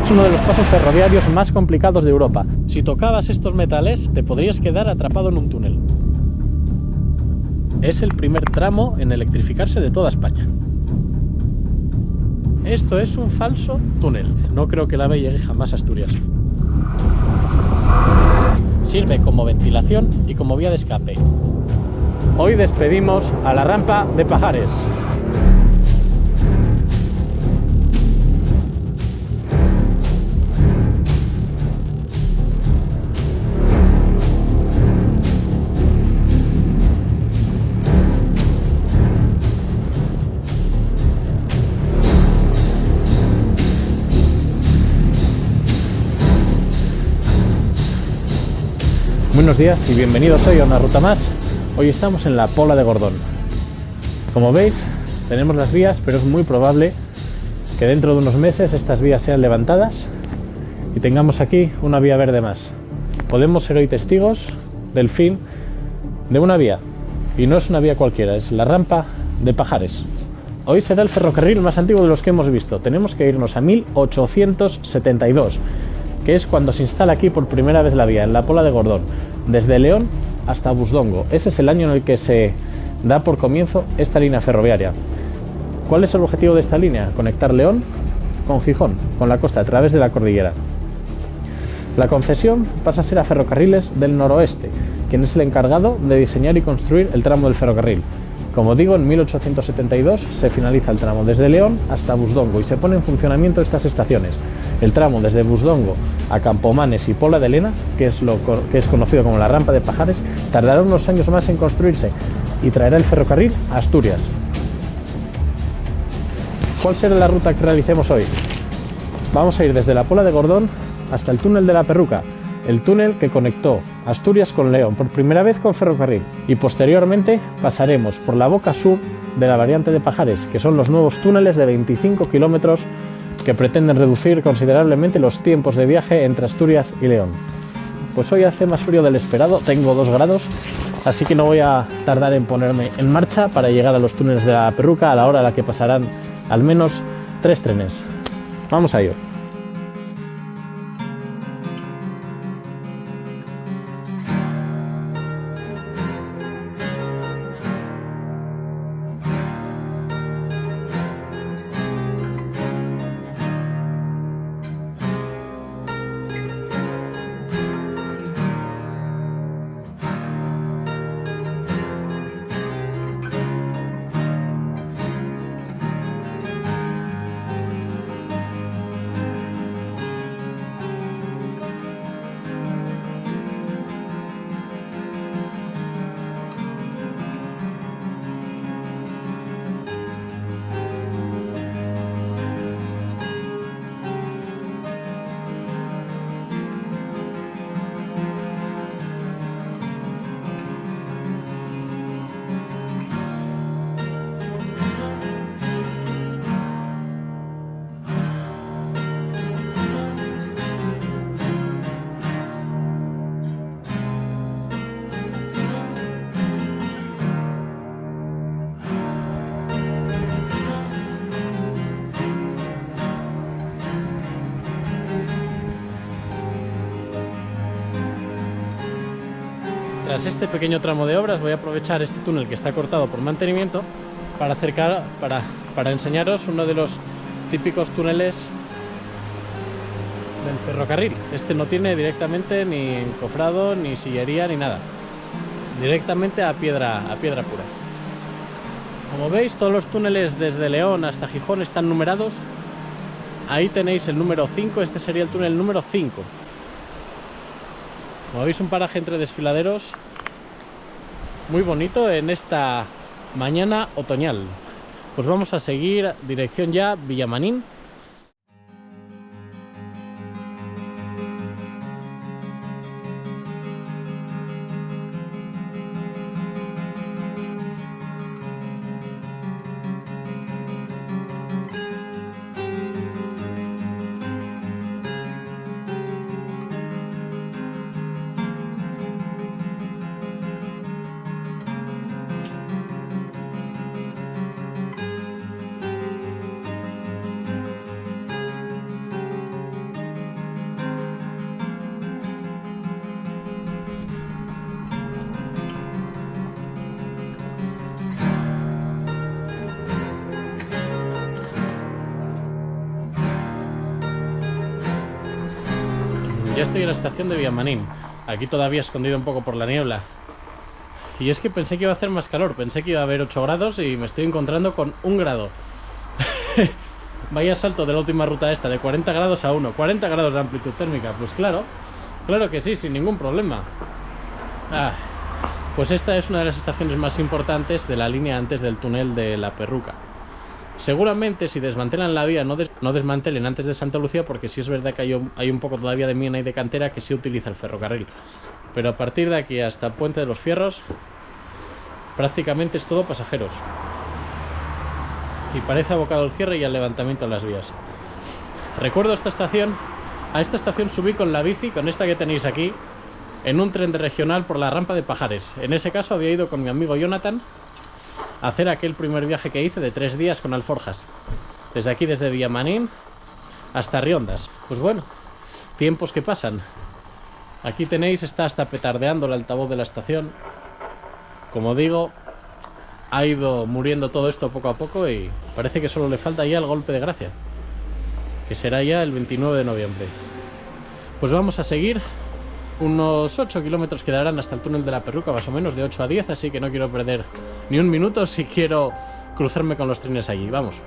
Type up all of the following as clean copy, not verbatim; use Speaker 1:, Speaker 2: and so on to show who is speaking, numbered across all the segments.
Speaker 1: Es uno de los pasos ferroviarios más complicados de Europa. Si tocabas estos metales, te podrías quedar atrapado en un túnel. Es el primer tramo en electrificarse de toda España. Esto es un falso túnel. No creo que el AVE llegue jamás a Asturias. Sirve como ventilación y como vía de escape. Hoy despedimos a la rampa de Pajares. Buenos días y bienvenidos hoy a una ruta más. Hoy estamos en la Pola de Gordón. Como veis, tenemos las vías, pero es muy probable que dentro de unos meses estas vías sean levantadas y tengamos aquí una vía verde más. Podemos ser hoy testigos del fin de una vía, y no es una vía cualquiera, es la rampa de Pajares. Hoy será el ferrocarril más antiguo de los que hemos visto. Tenemos que irnos a 1872, que es cuando se instala aquí por primera vez la vía, en la Pola de Gordón, desde León hasta Busdongo. Ese es el año en el que se da por comienzo esta línea ferroviaria. ¿Cuál es el objetivo de esta línea? Conectar León con Gijón, con la costa, a través de la cordillera. La concesión pasa a ser a Ferrocarriles del Noroeste, quien es el encargado de diseñar y construir el tramo del ferrocarril. Como digo, en 1872 se finaliza el tramo desde León hasta Busdongo y se pone en funcionamiento estas estaciones. El tramo desde Busdongo a Campomanes y Pola de Lena, que es conocido como la rampa de Pajares, tardará unos años más en construirse y traerá el ferrocarril a Asturias. ¿Cuál será la ruta que realicemos hoy? Vamos a ir desde la Pola de Gordón hasta el túnel de la Perruca, el túnel que conectó Asturias con León por primera vez con ferrocarril, y posteriormente pasaremos por la boca sur de la variante de Pajares, que son los nuevos túneles de 25 kilómetros que pretenden reducir considerablemente los tiempos de viaje entre Asturias y León. Pues hoy hace más frío del esperado, tengo 2 grados, así que no voy a tardar en ponerme en marcha para llegar a los túneles de la Perruca a la hora a la que pasarán al menos 3 trenes. Vamos a ello. Tras este pequeño tramo de obras voy a aprovechar este túnel que está cortado por mantenimiento para enseñaros uno de los típicos túneles del ferrocarril. Este no tiene directamente ni encofrado, ni sillería, ni nada. Directamente a piedra pura. Como veis, todos los túneles desde León hasta Gijón están numerados. Ahí tenéis el número 5, este sería el túnel número 5. Como veis, un paraje entre desfiladeros muy bonito en esta mañana otoñal. Pues vamos a seguir dirección ya Villamanín. Ya estoy en la estación de Viamanín. Aquí todavía escondido un poco por la niebla. Y es que pensé que iba a hacer más calor. Pensé que iba a haber 8 grados y me estoy encontrando con 1 grado. Vaya salto de la última ruta esta, de 40 grados a 1. 40 grados de amplitud térmica. Pues claro, claro que sí, sin ningún problema. Pues esta es una de las estaciones más importantes de la línea antes del túnel de la Perruca. Seguramente si desmantelan la vía no desmantelen antes de Santa Lucía, porque sí es verdad que hay un poco todavía de mina y de cantera que sí utiliza el ferrocarril. Pero a partir de aquí hasta Puente de los Fierros prácticamente es todo pasajeros. Y parece abocado al cierre y al levantamiento de las vías. Recuerdo esta estación. A esta estación subí con la bici, con esta que tenéis aquí, en un tren de regional por la rampa de Pajares. En ese caso había ido con mi amigo Jonathan a hacer aquel primer viaje que hice de 3 días con alforjas. Desde aquí, desde Viamanín hasta Riondas. Pues bueno, tiempos que pasan. Aquí tenéis, está hasta petardeando el altavoz de la estación. Como digo, ha ido muriendo todo esto poco a poco y parece que solo le falta ya el golpe de gracia, que será ya el 29 de noviembre. Pues vamos a seguir. Unos 8 kilómetros quedarán hasta el túnel de la Perruca, más o menos, de 8 a 10, así que no quiero perder ni un minuto si quiero cruzarme con los trenes allí. Vamos.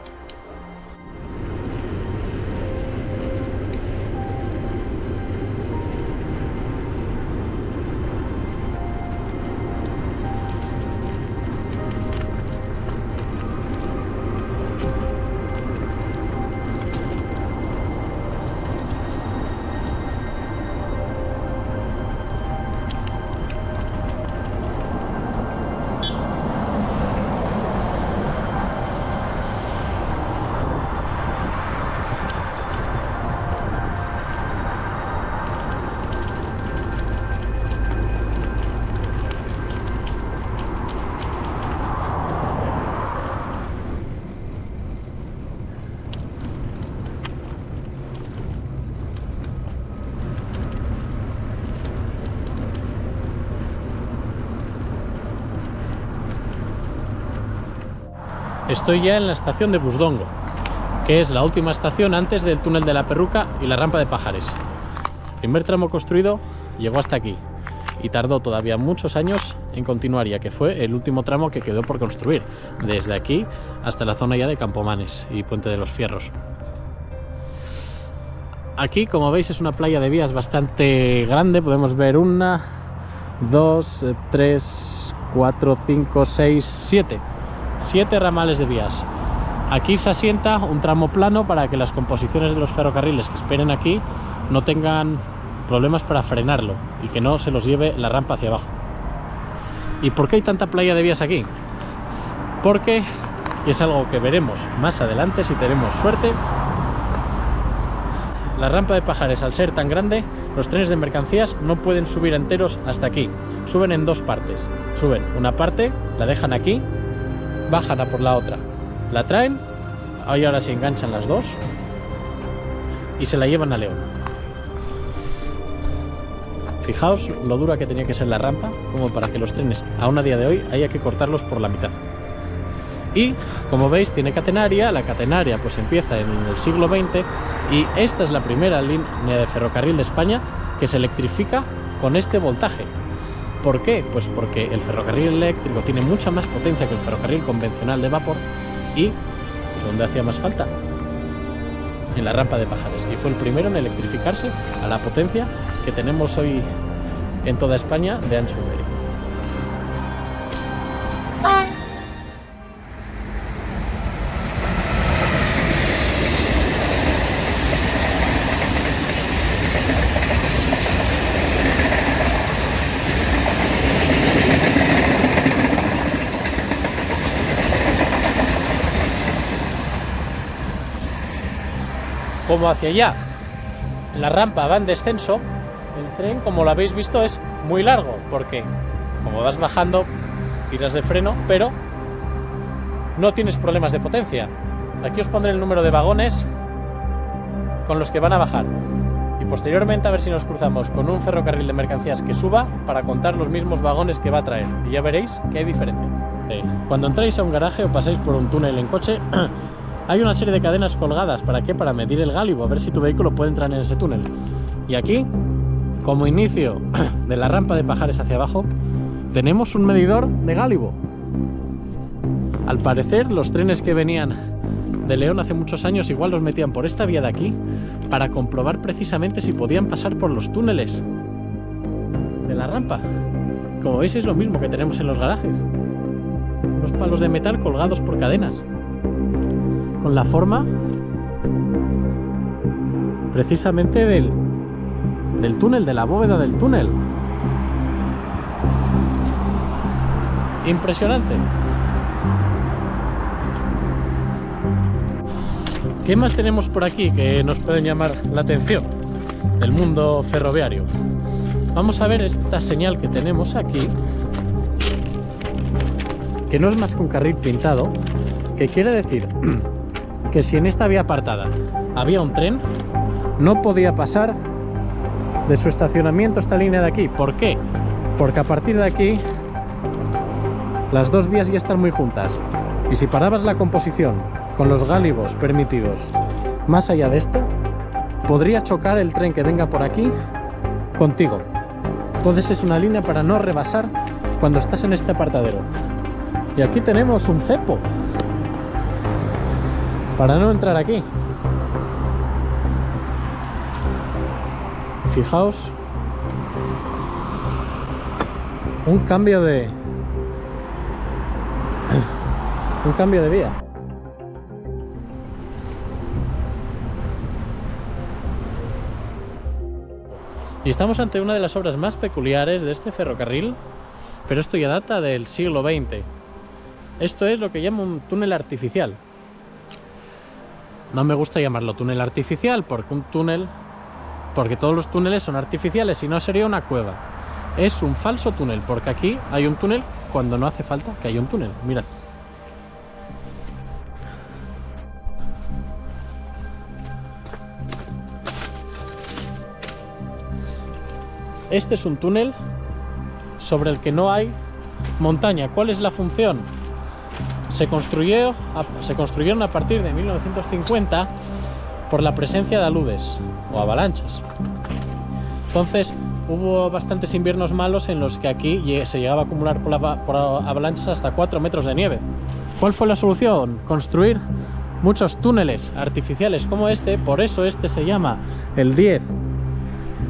Speaker 1: Estoy ya en la estación de Busdongo, que es la última estación antes del túnel de la Perruca y la rampa de Pajares. El primer tramo construido llegó hasta aquí y tardó todavía muchos años en continuar, ya que fue el último tramo que quedó por construir, desde aquí hasta la zona ya de Campomanes y Puente de los Fierros. Aquí, como veis, es una playa de vías bastante grande. Podemos ver 1, 2, 3, 4, 5, 6, 7 ramales de vías. Aquí se asienta un tramo plano para que las composiciones de los ferrocarriles que esperen aquí no tengan problemas para frenarlo y que no se los lleve la rampa hacia abajo. ¿Y por qué hay tanta playa de vías aquí? Porque, y es algo que veremos más adelante si tenemos suerte, la rampa de Pajares, al ser tan grande, los trenes de mercancías no pueden subir enteros hasta aquí. Suben en 2 partes. Suben una parte, la dejan aquí, bajan a por la otra, la traen, ahí ahora se enganchan las 2 y se la llevan a León. Fijaos lo dura que tenía que ser la rampa como para que los trenes, aún a día de hoy, haya que cortarlos por la mitad. Y como veis, tiene catenaria. La catenaria pues empieza en el siglo XX y esta es la primera línea de ferrocarril de España que se electrifica con este voltaje. ¿Por qué? Pues porque el ferrocarril eléctrico tiene mucha más potencia que el ferrocarril convencional de vapor y ¿dónde hacía más falta? En la rampa de Pajares, y fue el primero en electrificarse a la potencia que tenemos hoy en toda España de ancho ibérico. Como hacia allá la rampa va en descenso, el tren, como lo habéis visto, es muy largo, porque como vas bajando tiras de freno, pero no tienes problemas de potencia. Aquí os pondré el número de vagones con los que van a bajar y posteriormente a ver si nos cruzamos con un ferrocarril de mercancías que suba para contar los mismos vagones que va a traer, y ya veréis que hay diferencia. Cuando entráis a un garaje o pasáis por un túnel en coche, hay una serie de cadenas colgadas. ¿Para qué? Para medir el gálibo, a ver si tu vehículo puede entrar en ese túnel. Y aquí como inicio de la rampa de Pajares hacia abajo, tenemos un medidor de gálibo. Al parecer, los trenes que venían de León hace muchos años igual los metían por esta vía de aquí para comprobar precisamente si podían pasar por los túneles de la rampa. Como veis, es lo mismo que tenemos en los garajes. Unos palos de metal colgados por cadenas, con la forma precisamente del túnel, de la bóveda del túnel. Impresionante. ¿Qué más tenemos por aquí que nos pueden llamar la atención del mundo ferroviario? Vamos a ver esta señal que tenemos aquí, que no es más que un carril pintado, que quiere decir que si en esta vía apartada había un tren, no podía pasar de su estacionamiento esta línea de aquí. ¿Por qué? Porque a partir de aquí las dos vías ya están muy juntas, y si parabas la composición con los gálibos permitidos más allá de esto, podría chocar el tren que venga por aquí contigo. Entonces es una línea para no rebasar cuando estás en este apartadero. Y aquí tenemos un cepo para no entrar aquí. Fijaos, un cambio de vía. Y estamos ante una de las obras más peculiares de este ferrocarril, pero esto ya data del siglo XX. Esto es lo que llamo un túnel artificial. No me gusta llamarlo túnel artificial porque todos los túneles son artificiales, y no sería una cueva. Es un falso túnel, porque aquí hay un túnel cuando no hace falta que haya un túnel. Mirad. Este es un túnel sobre el que no hay montaña. ¿Cuál es la función? Se construyeron a partir de 1950 por la presencia de aludes o avalanchas. Entonces hubo bastantes inviernos malos en los que aquí se llegaba a acumular por avalanchas hasta 4 metros de nieve. ¿Cuál fue la solución? Construir muchos túneles artificiales como este. Por eso este se llama el 10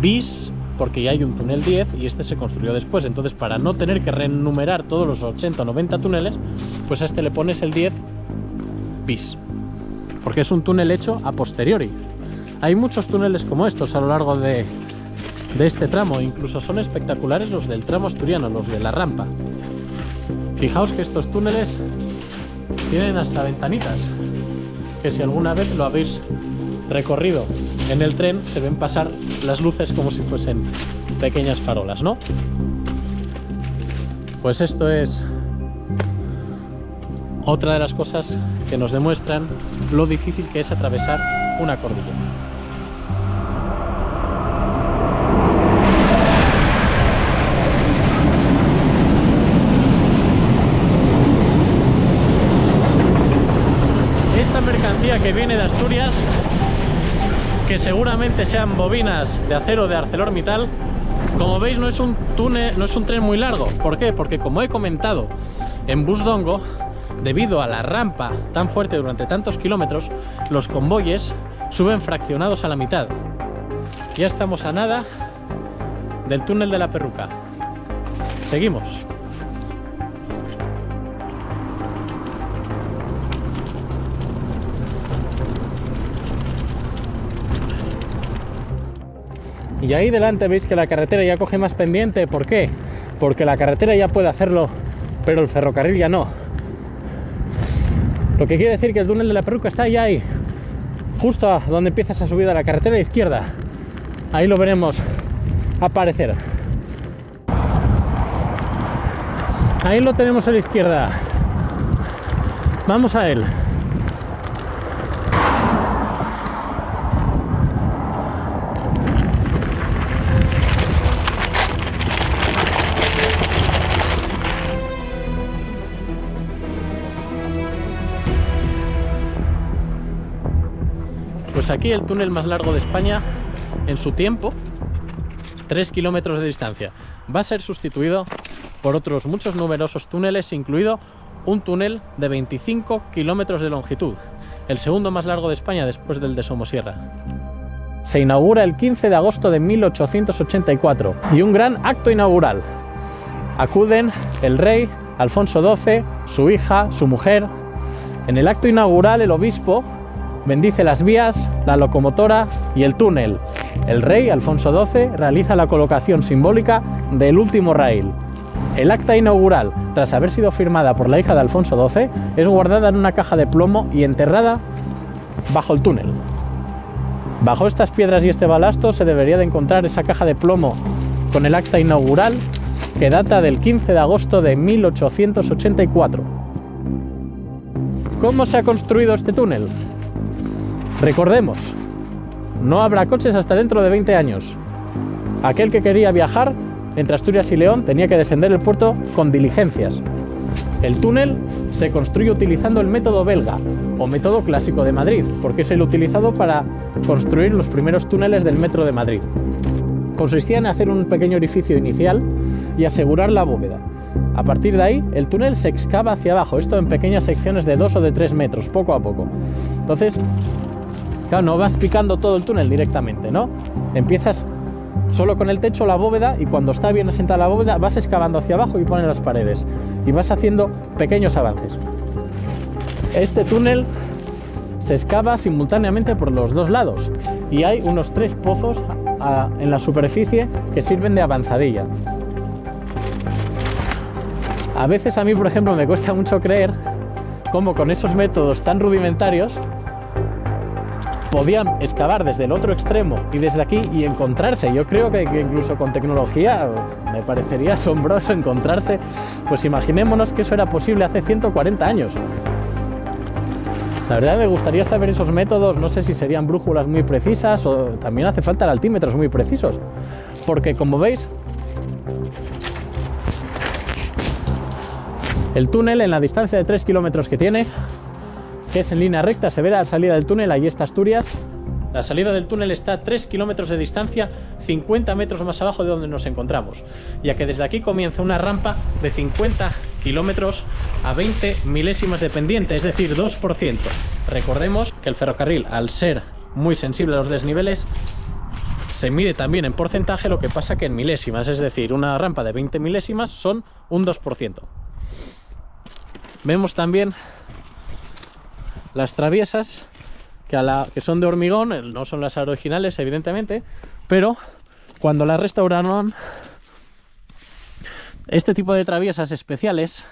Speaker 1: bis, porque ya hay un túnel 10 y este se construyó después. Entonces, para no tener que renumerar todos los 80 o 90 túneles, pues a este le pones el 10 bis, porque es un túnel hecho a posteriori. Hay muchos túneles como estos a lo largo de este tramo. Incluso son espectaculares los del tramo asturiano, los de la rampa. Fijaos que estos túneles tienen hasta ventanitas, que si alguna vez lo habéis recorrido en el tren, se ven pasar las luces como si fuesen pequeñas farolas, ¿no? Pues esto es otra de las cosas que nos demuestran lo difícil que es atravesar una cordillera. Esta mercancía que viene de Asturias, que seguramente sean bobinas de acero de ArcelorMittal, como veis no es un tren muy largo. ¿Por qué? Porque, como he comentado, en Busdongo, debido a la rampa tan fuerte durante tantos kilómetros, los convoyes suben fraccionados a la mitad. Ya estamos a nada del túnel de la Perruca. Seguimos. Y ahí delante veis que la carretera ya coge más pendiente. ¿Por qué? Porque la carretera ya puede hacerlo, pero el ferrocarril ya no. Lo que quiere decir que el túnel de la Perruca está ya ahí, justo donde empieza esa subida a la carretera izquierda. Ahí lo veremos aparecer. Ahí lo tenemos a la izquierda. Vamos a él. Pues aquí el túnel más largo de España en su tiempo 3 kilómetros de distancia. Va a ser sustituido por otros muchos numerosos túneles, incluido un túnel de 25 kilómetros de longitud, el segundo más largo de España después del de Somosierra. Se inaugura el 15 de agosto de 1884 y un gran acto inaugural. Acuden el rey, Alfonso XII, su hija, su mujer. En el acto inaugural el obispo bendice las vías, la locomotora y el túnel. El rey, Alfonso XII, realiza la colocación simbólica del último rail. El acta inaugural, tras haber sido firmada por la hija de Alfonso XII, es guardada en una caja de plomo y enterrada bajo el túnel. Bajo estas piedras y este balasto se debería de encontrar esa caja de plomo con el acta inaugural, que data del 15 de agosto de 1884. ¿Cómo se ha construido este túnel? Recordemos, no habrá coches hasta dentro de 20 años. Aquel que quería viajar entre Asturias y León tenía que descender el puerto con diligencias. El túnel se construye utilizando el método belga o método clásico de Madrid, porque es el utilizado para construir los primeros túneles del metro de Madrid. Consistía en hacer un pequeño orificio inicial y asegurar la bóveda. A partir de ahí, el túnel se excava hacia abajo, esto en pequeñas secciones de 2 o de 3 metros, poco a poco. Entonces, claro, no vas picando todo el túnel directamente, ¿no? Empiezas solo con el techo, la bóveda, y cuando está bien asentada la bóveda, vas excavando hacia abajo y pones las paredes. Y vas haciendo pequeños avances. Este túnel se excava simultáneamente por los dos lados y hay unos 3 pozos en la superficie que sirven de avanzadilla. A veces a mí, por ejemplo, me cuesta mucho creer cómo con esos métodos tan rudimentarios podían excavar desde el otro extremo y desde aquí y encontrarse. Yo creo que incluso con tecnología me parecería asombroso encontrarse. Pues imaginémonos que eso era posible hace 140 años. La verdad me gustaría saber esos métodos, no sé si serían brújulas muy precisas o también hace falta altímetros muy precisos. Porque como veis, el túnel en la distancia de 3 kilómetros que tiene, que es en línea recta, se ve la salida del túnel, ahí está Asturias. La salida del túnel está a 3 kilómetros de distancia, 50 metros más abajo de donde nos encontramos, ya que desde aquí comienza una rampa de 50 kilómetros a 20 milésimas de pendiente, es decir, 2%. Recordemos que el ferrocarril, al ser muy sensible a los desniveles, se mide también en porcentaje, lo que pasa que en milésimas, es decir, una rampa de 20 milésimas son un 2%. Vemos también las traviesas que son de hormigón, no son las originales evidentemente, pero cuando las restauraron, este tipo de traviesas especiales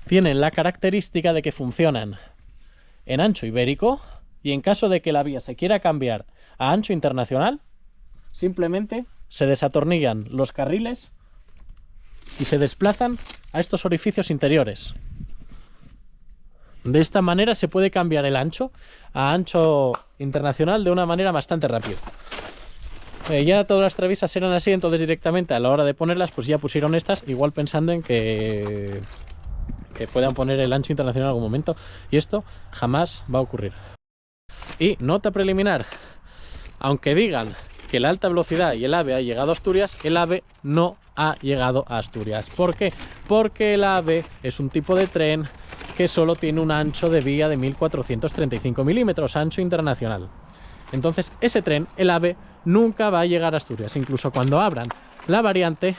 Speaker 1: tienen la característica de que funcionan en ancho ibérico y en caso de que la vía se quiera cambiar a ancho internacional, simplemente se desatornillan los carriles y se desplazan a estos orificios interiores. De esta manera se puede cambiar el ancho a ancho internacional de una manera bastante rápida. Ya todas las traviesas eran así, entonces directamente a la hora de ponerlas, pues ya pusieron estas, igual pensando en que puedan poner el ancho internacional en algún momento. Y esto jamás va a ocurrir. Y nota preliminar, aunque digan que la alta velocidad y el AVE ha llegado a Asturias, el AVE no ha llegado a Asturias. ¿Por qué? Porque el AVE es un tipo de tren que solo tiene un ancho de vía de 1435 milímetros, ancho internacional. Entonces ese tren, el AVE, nunca va a llegar a Asturias. Incluso cuando abran la variante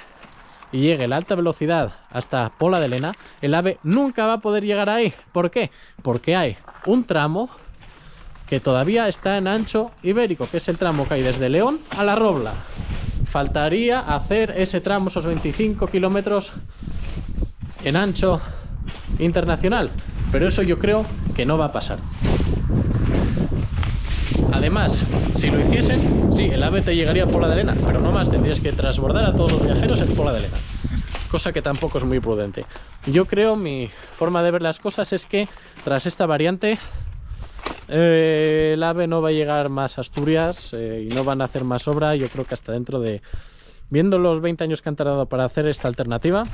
Speaker 1: y llegue la alta velocidad hasta Pola de Lena, el AVE nunca va a poder llegar ahí. ¿Por qué? Porque hay un tramo que todavía está en ancho ibérico, que es el tramo que hay desde León a La Robla. Faltaría hacer ese tramo, esos 25 kilómetros en ancho internacional, pero eso yo creo que no va a pasar. Además, si lo hiciesen, sí, el AVE te llegaría a Pola de Lena, pero no más, tendrías que transbordar a todos los viajeros en Pola de Lena, cosa que tampoco es muy prudente. Yo creo, mi forma de ver las cosas es que tras esta variante el AVE no va a llegar más a Asturias y no van a hacer más obra. Yo creo que hasta dentro de, viendo los 20 años que han tardado para hacer esta alternativa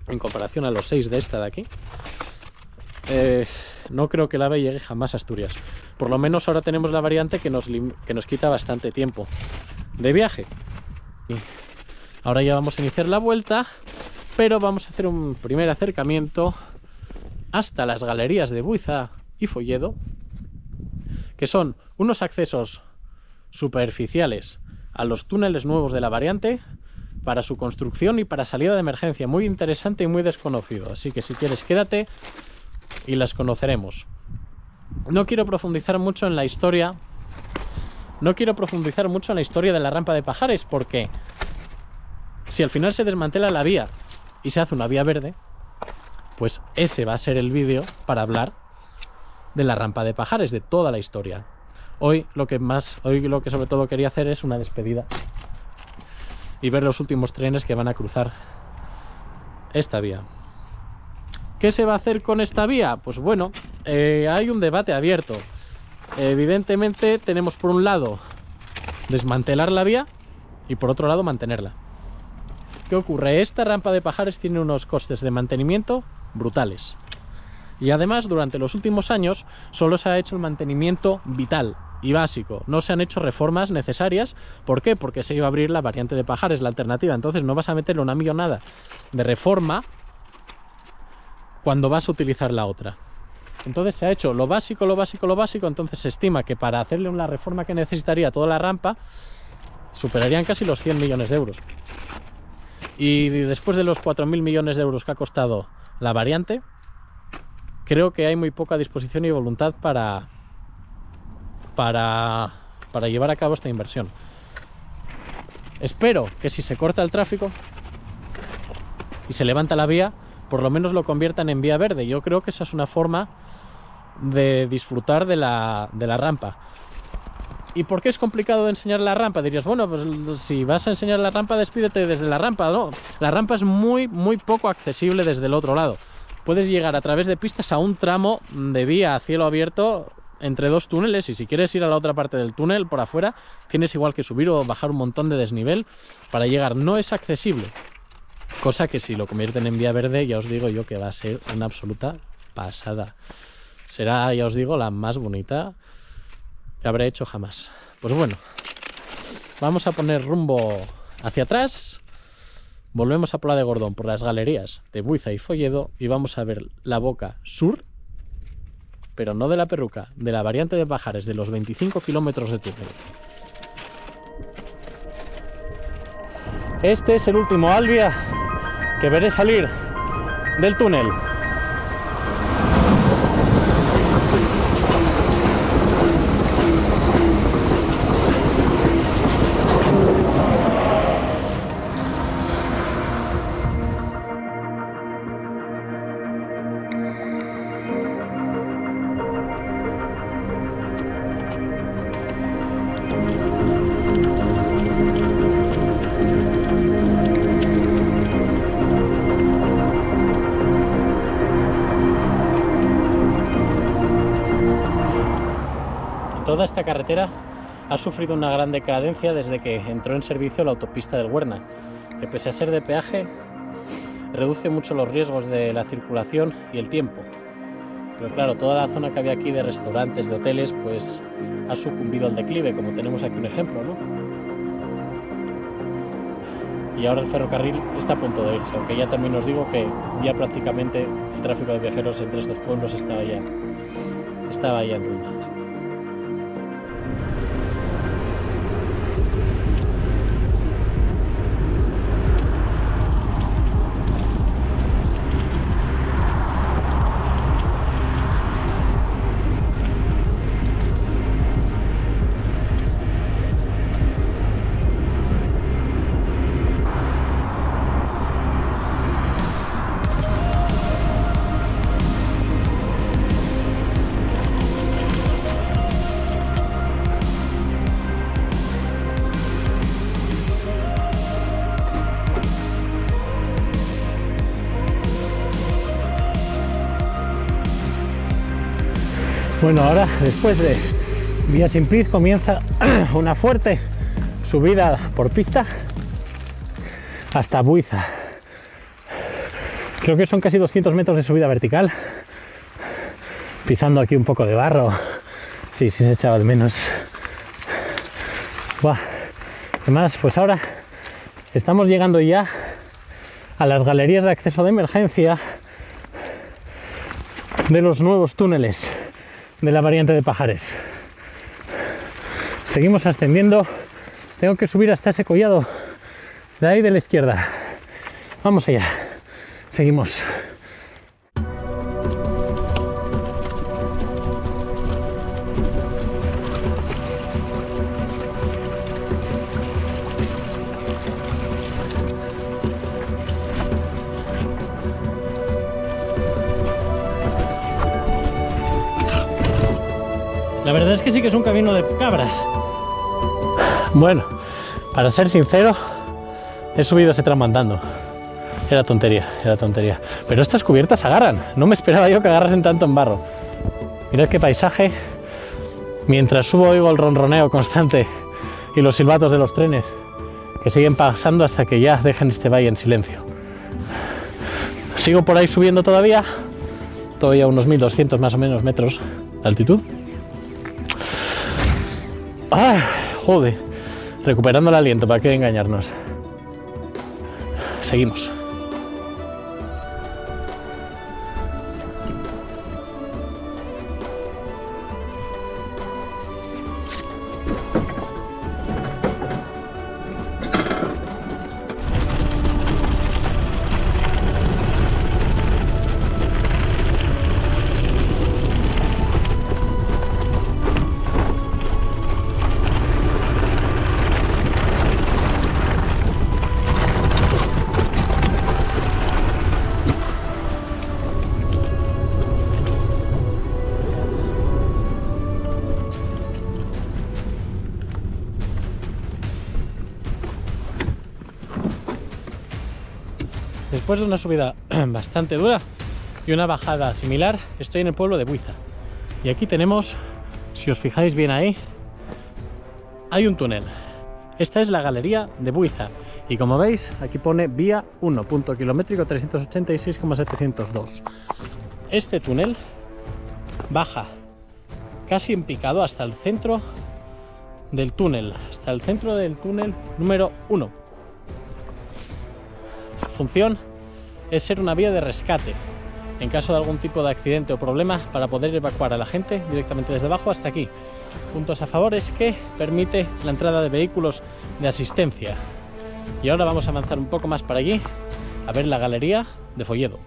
Speaker 1: en comparación a los 6 de esta de aquí, no creo que el AVE llegue jamás a Asturias. Por lo menos ahora tenemos la variante que nos quita bastante tiempo de viaje. Ahora ya vamos a iniciar la vuelta, pero vamos a hacer un primer acercamiento hasta las galerías de Buiza y Folledo, que son unos accesos superficiales a los túneles nuevos de la variante para su construcción y para salida de emergencia. Muy interesante y muy desconocido, así que si quieres quédate y las conoceremos. No quiero profundizar mucho en la historia de la rampa de Pajares, porque si al final se desmantela la vía y se hace una vía verde, pues ese va a ser el vídeo para hablar de la rampa de Pajares, de toda la historia. Hoy lo que sobre todo quería hacer es una despedida y ver los últimos trenes que van a cruzar esta vía. ¿Qué se va a hacer con esta vía? Pues bueno, hay un debate abierto. Evidentemente tenemos por un lado desmantelar la vía y por otro lado mantenerla. ¿Qué ocurre? Esta rampa de Pajares tiene unos costes de mantenimiento brutales. Y además, durante los últimos años solo se ha hecho el mantenimiento vital y básico. No se han hecho reformas necesarias. ¿Por qué? Porque se iba a abrir la variante de Pajares, la alternativa. Entonces no vas a meterle una millonada de reforma cuando vas a utilizar la otra. Entonces se ha hecho lo básico. Entonces se estima que para hacerle una reforma que necesitaría toda la rampa superarían casi los 100 millones de euros. Y después de los 4.000 millones de euros que ha costado la variante, creo que hay muy poca disposición y voluntad para llevar a cabo esta inversión. Espero que si se corta el tráfico y se levanta la vía, por lo menos lo conviertan en vía verde. Yo creo que esa es una forma de disfrutar de la rampa. ¿Y por qué es complicado de enseñar la rampa? Dirías, bueno, pues si vas a enseñar la rampa, despídete desde la rampa. No, la rampa es muy poco accesible desde el otro lado. Puedes llegar a través de pistas a un tramo de vía a cielo abierto entre dos túneles, y si quieres ir a la otra parte del túnel por afuera, tienes igual que subir o bajar un montón de desnivel para llegar. No es accesible, cosa que si lo convierten en vía verde, ya os digo yo que va a ser una absoluta pasada. Será, ya os digo, la más bonita que habré hecho jamás. Pues bueno, vamos a poner rumbo hacia atrás. Volvemos a Pola de Gordón por las galerías de Buiza y Folledo y vamos a ver la boca sur, pero no de la Perruca, de la variante de Pajares, de los 25 kilómetros de túnel. Este es el último Albia que veré salir del túnel. Toda esta carretera ha sufrido una gran decadencia desde que entró en servicio la autopista del Huerna, que pese a ser de peaje, reduce mucho los riesgos de la circulación y el tiempo. Pero claro, toda la zona que había aquí de restaurantes, de hoteles, pues ha sucumbido al declive, como tenemos aquí un ejemplo, ¿no? Y ahora el ferrocarril está a punto de irse, aunque ya también os digo que ya prácticamente el tráfico de viajeros entre estos pueblos estaba ya en ruinas. Bueno, ahora después de Vía Simpliz comienza una fuerte subida por pista hasta Buiza. Creo que son casi 200 metros de subida vertical, pisando aquí un poco de barro. Sí, se echaba de menos. Buah. Además, pues ahora Estamos llegando ya a las galerías de acceso de emergencia de los nuevos túneles de la variante de Pajares. Seguimos ascendiendo. Tengo que subir hasta ese collado de ahí de la izquierda. Vamos allá. Seguimos. La verdad es que sí que es un camino de cabras. Bueno, para ser sincero, he subido ese tramo andando. Era tontería. Pero estas cubiertas agarran. No me esperaba yo que agarrasen tanto en barro. Mirad qué paisaje. Mientras subo oigo el ronroneo constante y los silbatos de los trenes que siguen pasando hasta que ya dejen este valle en silencio. Sigo por ahí subiendo todavía unos 1200 más o menos metros de altitud. ¡Ah! Joder, recuperando el aliento, para qué engañarnos. Seguimos. Después de una subida bastante dura y una bajada similar, estoy en el pueblo de Buiza. Y aquí tenemos, si os fijáis bien ahí, hay un túnel. Esta es la galería de Buiza. Y como veis, aquí pone vía 1, punto kilométrico 386,702. Este túnel baja casi en picado hasta el centro del túnel, número 1. Su función es ser una vía de rescate en caso de algún tipo de accidente o problema, para poder evacuar a la gente directamente desde abajo hasta aquí. Puntos a favor es que permite la entrada de vehículos de asistencia. Y ahora vamos a avanzar un poco más para allí a ver la galería de Folledo.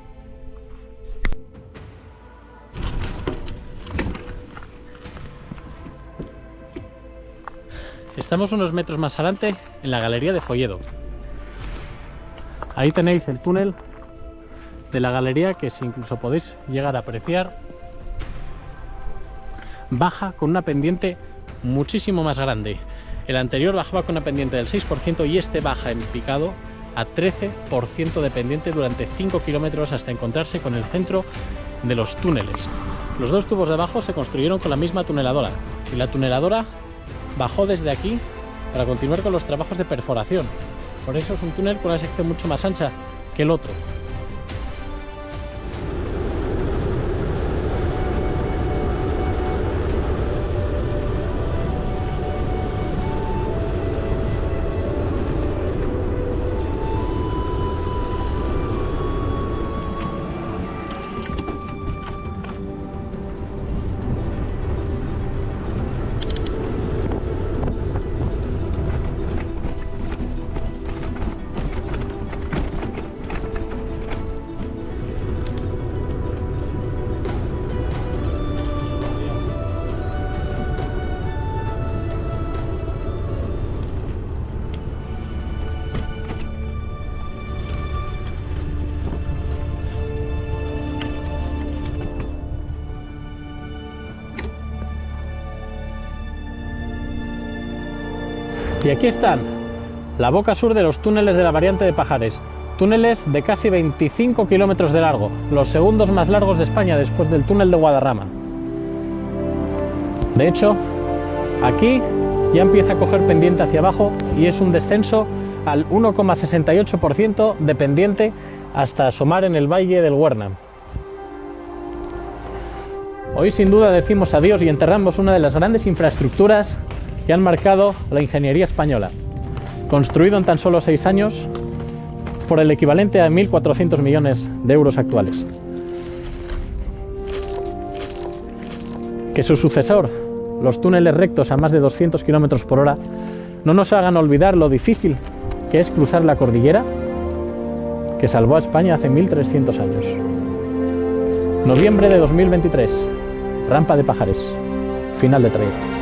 Speaker 1: Estamos unos metros más adelante en la galería de Folledo. Ahí tenéis el túnel de la galería, que si incluso podéis llegar a apreciar, baja con una pendiente muchísimo más grande. El anterior bajaba con una pendiente del 6% y este baja en picado a 13% de pendiente durante 5 kilómetros hasta encontrarse con el centro de los túneles. Los dos tubos de abajo se construyeron con la misma tuneladora y la tuneladora bajó desde aquí para continuar con los trabajos de perforación. Por eso es un túnel con una sección mucho más ancha que el otro. Y aquí están, la boca sur de los túneles de la variante de Pajares. Túneles de casi 25 kilómetros de largo, los segundos más largos de España después del túnel de Guadarrama. De hecho, aquí ya empieza a coger pendiente hacia abajo y es un descenso al 1,68% de pendiente hasta asomar en el valle del Huerna. Hoy sin duda decimos adiós y enterramos una de las grandes infraestructuras que han marcado la ingeniería española. construido en tan solo 6 años por el equivalente a 1.400 millones de euros actuales. Que su sucesor, los túneles rectos a más de 200 km por hora, no nos hagan olvidar lo difícil que es cruzar la cordillera que salvó a España hace 1300 años. Noviembre de 2023, Rampa de Pajares, final de trayecto.